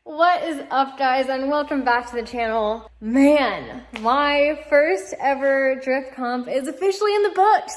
What is up, guys, and welcome back to the channel. Man, my first ever drift comp is officially in the books.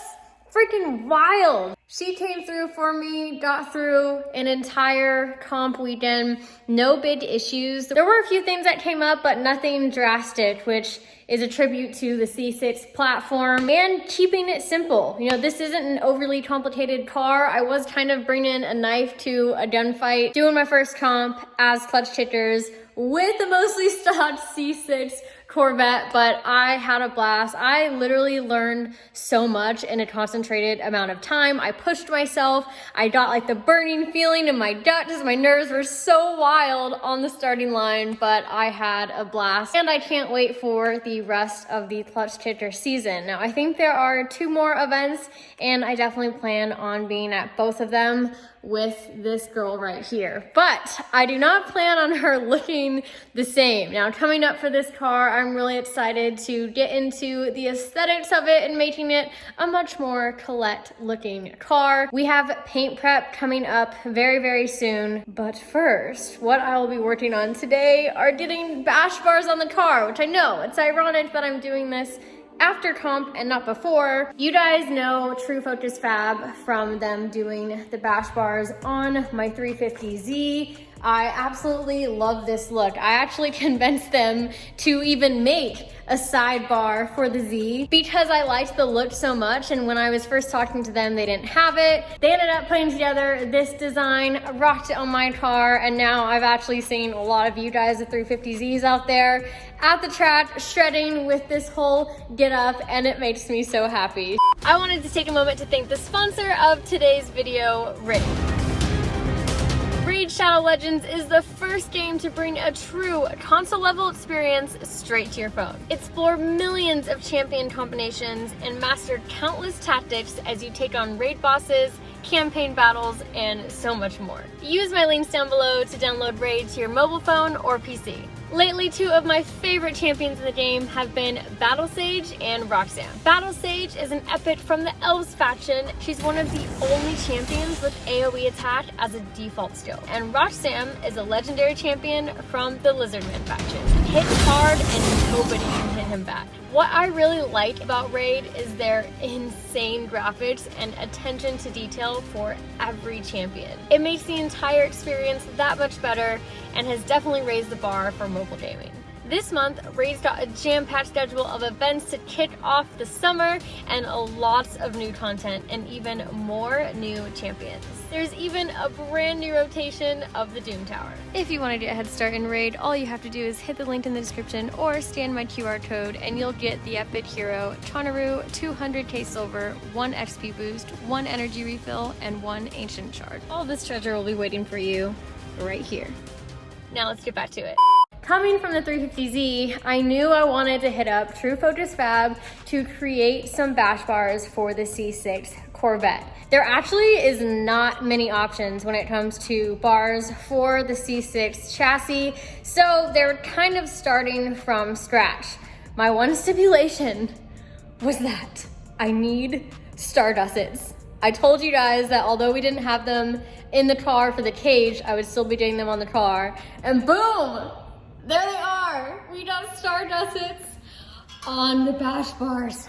Freaking wild. She came through for me, got through an entire comp weekend, no big issues. There were a few things that came up, but nothing drastic, which is a tribute to the C6 platform and keeping it simple. You know, this isn't an overly complicated car. I was kind of bringing a knife to a gunfight, doing my first comp as clutch kickers with a mostly stocked C6 Corvette, but I had a blast. I literally learned so much in a concentrated amount of time. I pushed myself. I got like the burning feeling in my guts. My nerves were so wild on the starting line, but I had a blast. And I can't wait for the rest of the clutch kicker season. Now, I think there are 2 more events, and I definitely plan on being at both of them with this girl right here. But I do not plan on her looking the same. Now, coming up for this car, I'm really excited to get into the aesthetics of it and making it a much more Collete looking car. We have paint prep coming up very, very soon. But first, what I will be working on today are getting bash bars on the car, which I know it's ironic that I'm doing this after comp and not before. You guys know True Focus Fab from them doing the bash bars on my 350Z. I absolutely love this look. I actually convinced them to even make a sidebar for the Z because I liked the look so much, and when I was first talking to them, they didn't have it. They ended up putting together this design, rocked it on my car, and now I've actually seen a lot of you guys with 350Zs out there at the track shredding with this whole get up, and it makes me so happy. I wanted to take a moment to thank the sponsor of today's video, Raid. Raid Shadow Legends is the first game to bring a true console-level experience straight to your phone. Explore millions of champion combinations and master countless tactics as you take on raid bosses, campaign battles, and so much more. Use my links down below to download Raid to your mobile phone or PC. Lately, 2 of my favorite champions in the game have been Battle Sage and Roxanne. Battle Sage is an epic from the Elves faction. She's one of the only champions with AoE attack as a default skill. And Roxanne is a legendary champion from the Lizardman faction. He hits hard and nobody can hit him back. What I really like about Raid is their insane graphics and attention to detail for every champion. It makes the entire experience that much better and has definitely raised the bar for mobile gaming. This month, Raid's got a jam-packed schedule of events to kick off the summer and lots of new content and even more new champions. There's even a brand new rotation of the Doom Tower. If you want to get a head start in Raid, all you have to do is hit the link in the description or scan my QR code and you'll get the epic hero Chonaru, 200k silver, 1 XP boost, 1 energy refill, and 1 ancient shard. All this treasure will be waiting for you right here. Now let's get back to it. Coming from the 350Z, I knew I wanted to hit up True Focus Fab to create some bash bars for the C6 Corvette. There actually is not many options when it comes to bars for the C6 chassis, so they're kind of starting from scratch. My one stipulation was that I need star gussets. I told you guys that although we didn't have them in the car for the cage, I would still be getting them on the car, and boom! There they are! We got star gussets on the bash bars.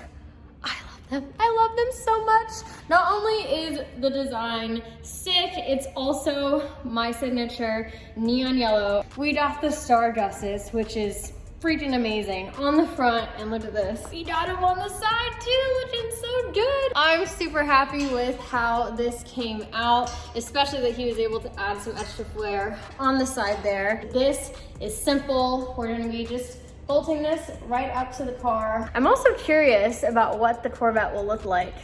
I love them. I love them so much. Not only is the design sick, it's also my signature neon yellow. We got the star gussets, which is freaking amazing, on the front, and look at this. We got them on the side too, looking so good. I'm super happy with how this came out, especially that he was able to add some extra flair on the side there. This is simple. We're gonna be just bolting this right up to the car. I'm also curious about what the Corvette will look like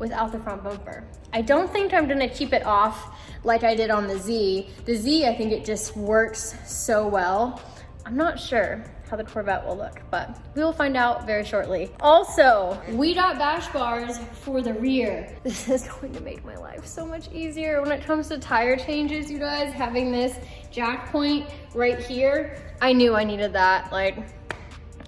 without the front bumper. I don't think I'm gonna keep it off like I did on the Z. The Z, I think it just works so well. I'm not sure how the Corvette will look, but we will find out very shortly. Also, we got bash bars for the rear. This is going to make my life so much easier when it comes to tire changes, you guys. Having this jack point right here, I knew I needed that. Like,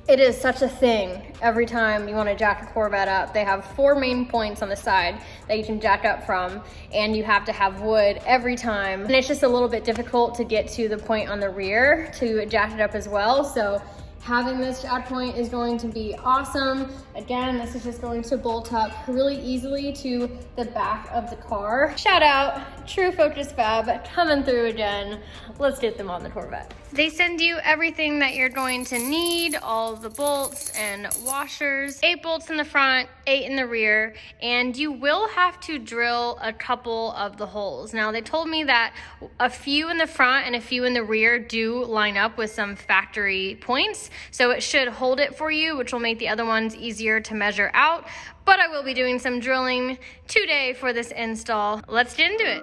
It is such a thing every time you want to jack a Corvette up. They have 4 main points on the side that you can jack up from, and you have to have wood every time. And it's just a little bit difficult to get to the point on the rear to jack it up as well. So having this jack point is going to be awesome. Again, this is just going to bolt up really easily to the back of the car. Shout out, True Focus Fab, coming through again. Let's get them on the Corvette. They send you everything that you're going to need, all the bolts and washers, 8 bolts in the front, 8 in the rear, and you will have to drill a couple of the holes. Now, they told me that a few in the front and a few in the rear do line up with some factory points, so it should hold it for you, which will make the other ones easier to measure out. But I will be doing some drilling today for this install. Let's get into it.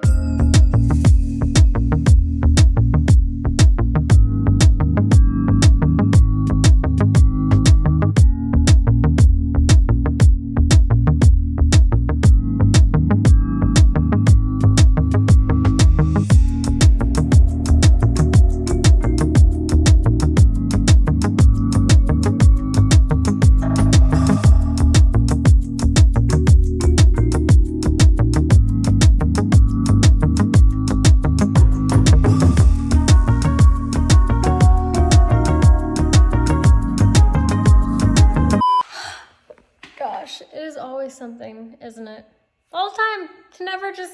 It is always something, isn't it? All the time, can never just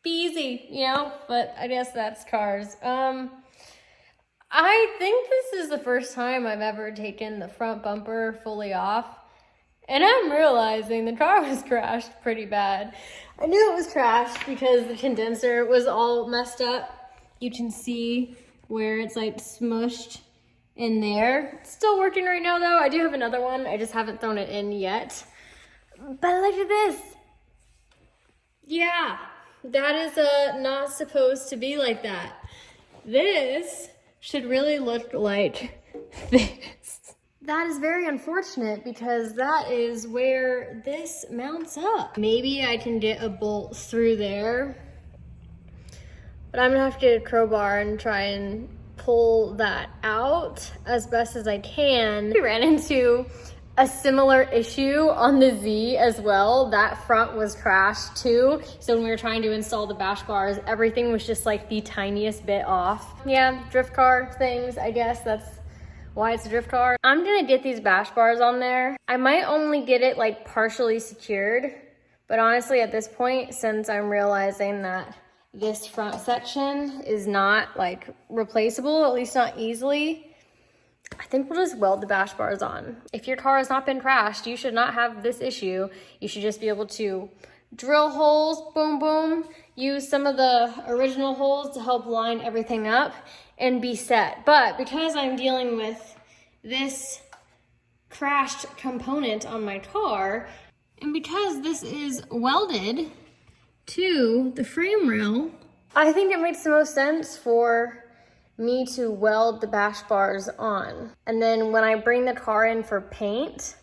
be easy, you know? But I guess that's cars. I think this is the first time I've ever taken the front bumper fully off, and I'm realizing the car was crashed pretty bad. I knew it was crashed because the condenser was all messed up. You can see where it's like smushed in there. It's still working right now though. I do have another one. I just haven't thrown it in yet. But look at this. Yeah, that is not supposed to be like that. This should really look like this. That is very unfortunate because that is where this mounts up. Maybe I can get a bolt through there, but I'm gonna have to get a crowbar and try and pull that out as best as I can. We ran into a similar issue on the Z as well. That front was crashed too. So when we were trying to install the bash bars, everything was just like the tiniest bit off. Yeah, drift car things, I guess that's why it's a drift car. I'm gonna get these bash bars on there. I might only get it like partially secured, but honestly at this point, since I'm realizing that this front section is not like replaceable, at least not easily, I think we'll just weld the bash bars on. If your car has not been crashed, you should not have this issue. You should just be able to drill holes, boom, boom, use some of the original holes to help line everything up and be set. But because I'm dealing with this crashed component on my car, and because this is welded to the frame rail, I think it makes the most sense for me to weld the bash bars on. And then when I bring the car in for paint,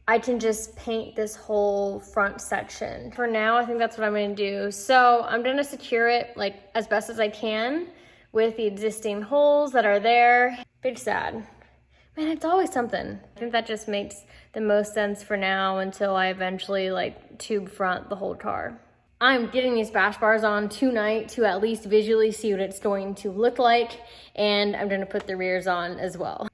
I can just paint this whole front section. For now, I think that's what I'm gonna do. So I'm gonna secure it like as best as I can with the existing holes that are there. Big sad. Man, it's always something. I think that just makes the most sense for now until I eventually like tube front the whole car. I'm getting these bash bars on tonight to at least visually see what it's going to look like, and I'm gonna put the rears on as well.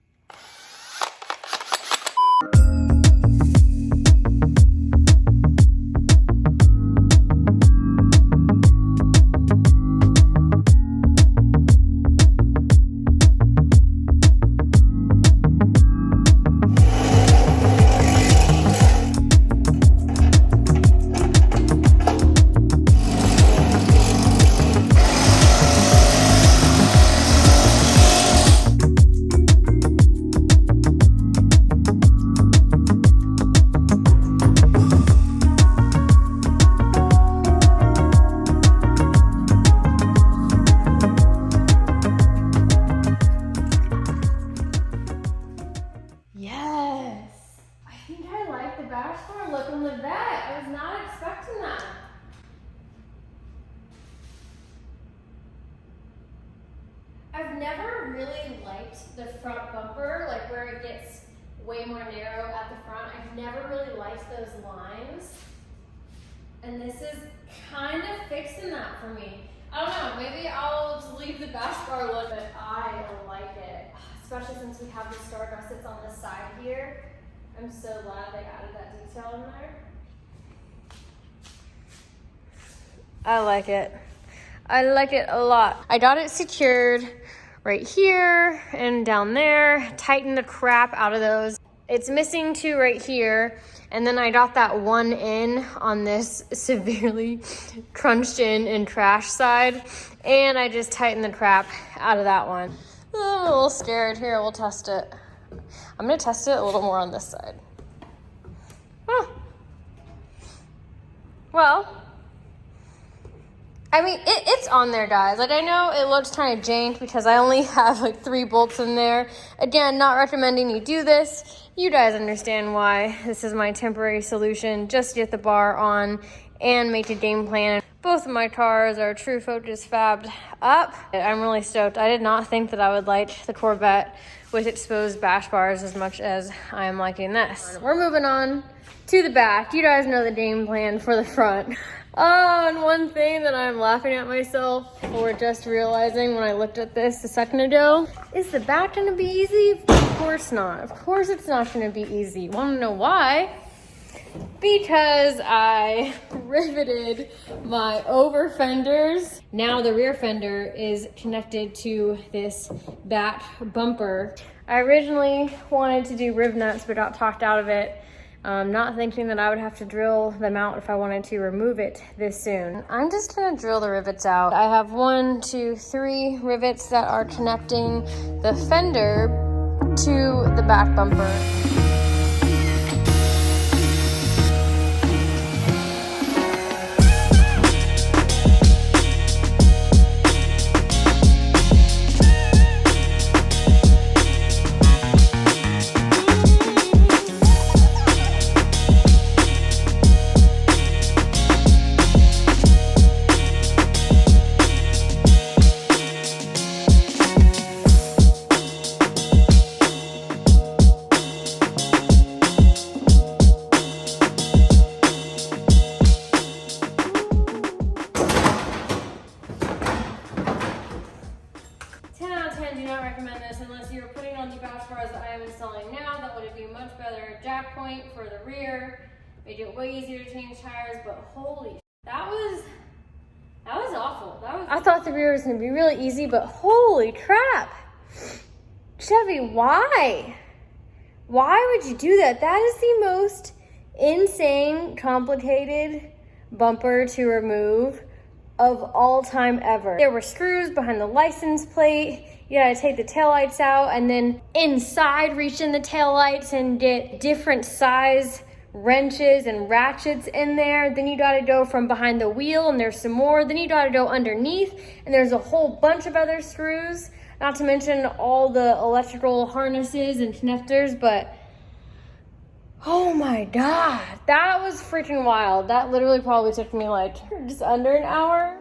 I've never really liked the front bumper, like where it gets way more narrow at the front. I've never really liked those lines. And this is kind of fixing that for me. I don't know, maybe I'll just leave the bash bar look, but I like it. Especially since we have the star gussets on the side here. I'm so glad they added that detail in there. I like it. I like it a lot. I got it secured right here and down there. Tighten the crap out of those. It's missing two right here. And then I got that one in on this severely crunched in and trash side. And I just tightened the crap out of that one. Oh, I'm a little scared. Here, we'll test it. I'm gonna test it a little more on this side. Huh. Well, I mean, it's on there, guys. Like, I know it looks kind of jank because I only have like 3 bolts in there. Again, not recommending you do this. You guys understand why. This is my temporary solution. Just get the bar on and make a game plan. Both of my cars are True Focus fabbed up. I'm really stoked. I did not think that I would like the Corvette with exposed bash bars as much as I am liking this. We're moving on to the back. You guys know the game plan for the front. Oh, and one thing that I'm laughing at myself for just realizing when I looked at this a second ago, is the back gonna be easy? Of course not. Of course it's not gonna be easy. Wanna know why? Because I riveted my over fenders. Now the rear fender is connected to this back bumper. I originally wanted to do riv nuts, but got talked out of it. Not thinking that I would have to drill them out if I wanted to remove it this soon. I'm just gonna drill the rivets out. I have 1, 2, 3 rivets that are connecting the fender to the back bumper. Jack point for the rear, made it way easier to change tires, but holy, that was awful. I thought the rear was gonna be really easy, but holy crap. Chevy, why? Why would you do that? That is the most insane, complicated bumper to remove of all time ever. There were screws behind the license plate. You gotta take the taillights out and then inside reach in the taillights and get different size wrenches and ratchets in there. Then you gotta go from behind the wheel and there's some more. Then you gotta go underneath and there's a whole bunch of other screws. Not to mention all the electrical harnesses and connectors, but oh my God, that was freaking wild. That literally probably took me like just under an hour.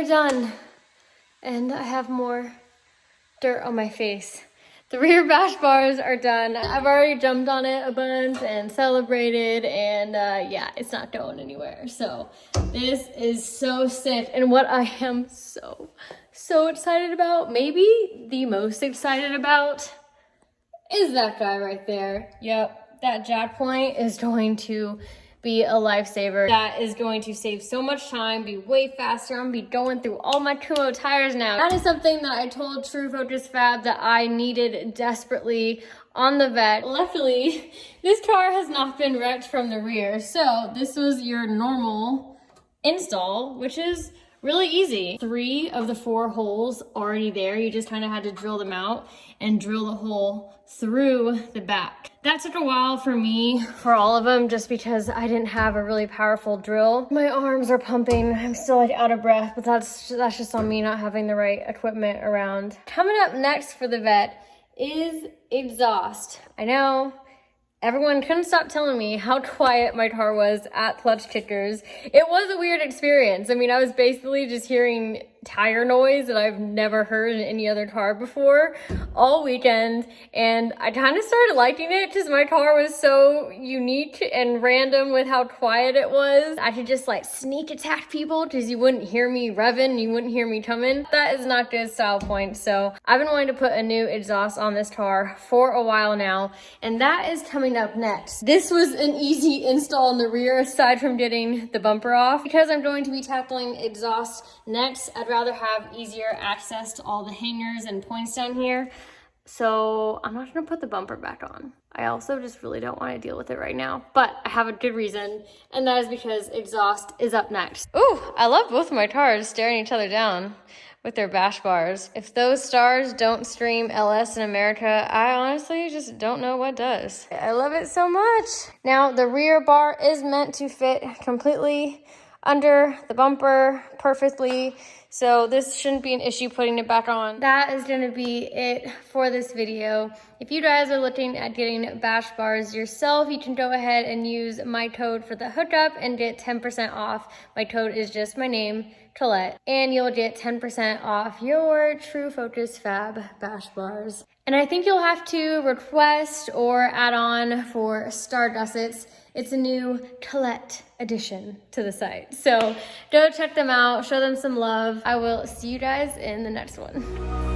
Done, and I have more dirt on my face. The rear bash bars are done. I've already jumped on it a bunch and celebrated, and yeah, it's not going anywhere. So this is so sick, and what I am so excited about, maybe the most excited about, is that guy right there. Yep, that jack point is going to be a lifesaver. That is going to save so much time, be way faster. I'm gonna be going through all my Kumho tires now. That is something that I told True Focus Fab that I needed desperately on the Vette. Luckily, this car has not been wrecked from the rear. So this was your normal install, which is really easy. 3 of the 4 holes already there. You just kind of had to drill them out and drill the hole through the back. That took a while for me, for all of them, just because I didn't have a really powerful drill. My arms are pumping. I'm still like out of breath, but that's just on me not having the right equipment around. Coming up next for the Vette is exhaust. I know. Everyone couldn't stop telling me how quiet my car was at clutch kickers. It was a weird experience. I mean, I was basically just hearing tire noise that I've never heard in any other car before all weekend, and I kind of started liking it because my car was so unique and random with how quiet it was. I could just like sneak attack people because you wouldn't hear me revving, you wouldn't hear me coming. That is not good style point. So I've been wanting to put a new exhaust on this car for a while now, and that is coming up next. This was an easy install in the rear aside from getting the bumper off. Because I'm going to be tackling exhaust next, I'd rather have easier access to all the hangers and points down here. So I'm not gonna put the bumper back on. I also just really don't want to deal with it right now, but I have a good reason, and that is because exhaust is up next. Ooh, I love both of my cars staring each other down with their bash bars. If those stars don't stream LS in America, I honestly just don't know what does. I love it so much. Now, the rear bar is meant to fit completely under the bumper perfectly, so this shouldn't be an issue putting it back on. That is going to be it for this video. If you guys are looking at getting bash bars yourself, you can go ahead and use my code for the hookup and get 10% off. My code is just my name, Collete, and you'll get 10% off your True Focus Fab bash bars. And I think you'll have to request or add on for star gussets. It's a new Collete addition to the site. So go check them out, show them some love. I will see you guys in the next one.